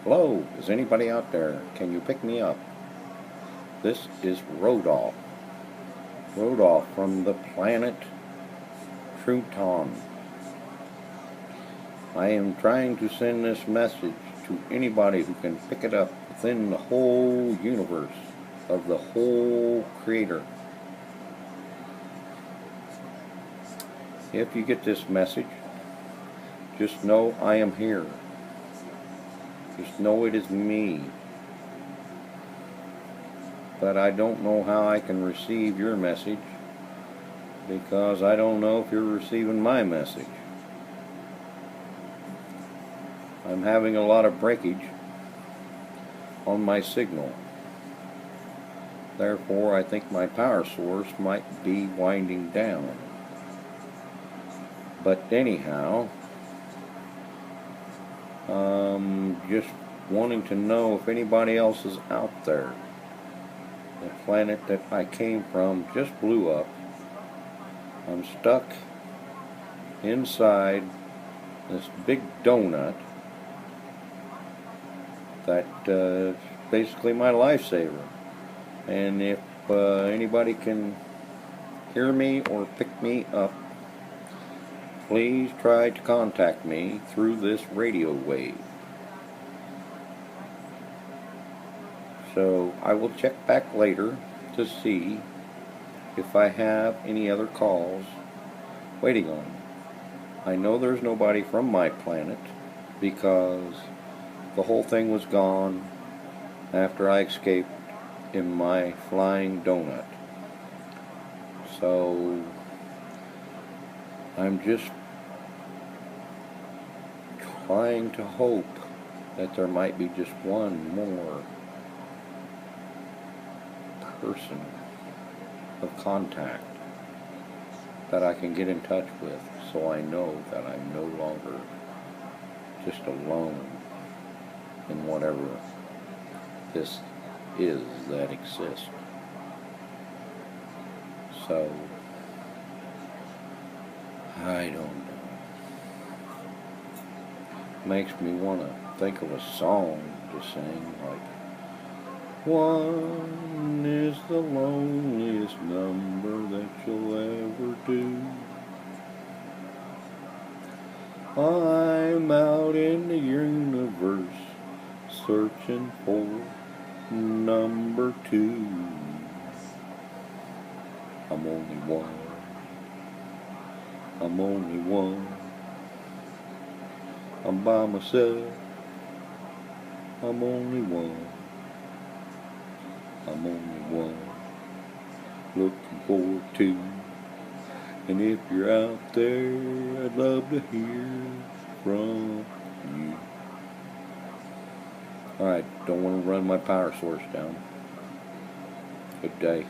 Hello, is anybody out there? Can you pick me up? This is Roldouph. Roldouph from the planet Crouton. I am trying to send this message to anybody who can pick it up within the whole universe of the whole creator. If you get this message, just know I am here. Just know it is me. But I don't know how I can receive your message because I don't know if you're receiving my message. I'm having a lot of breakage on my signal. Therefore, I think my power source might be winding down. But anyhow, just wanting to know if anybody else is out there. The planet that I came from just blew up. I'm stuck inside this big donut that is basically my lifesaver. And if anybody can hear me or pick me up, please try to contact me through this radio wave. So I will check back later to see if I have any other calls waiting on me. I know there's nobody from my planet because the whole thing was gone after I escaped in my flying donut. So I'm just trying to hope that there might be just one more person of contact that I can get in touch with, so I know that I'm no longer just alone in whatever this is that exists. So I don't know. Makes me want to think of a song to sing, like, one is the loneliest number that you'll ever do. I'm out in the universe searching for number 2. I'm only one. I'm only one. I'm by myself. I'm only one. I'm only one, looking for 2. And if you're out there, I'd love to hear from you. Alright, don't want to run my power source down. Good day.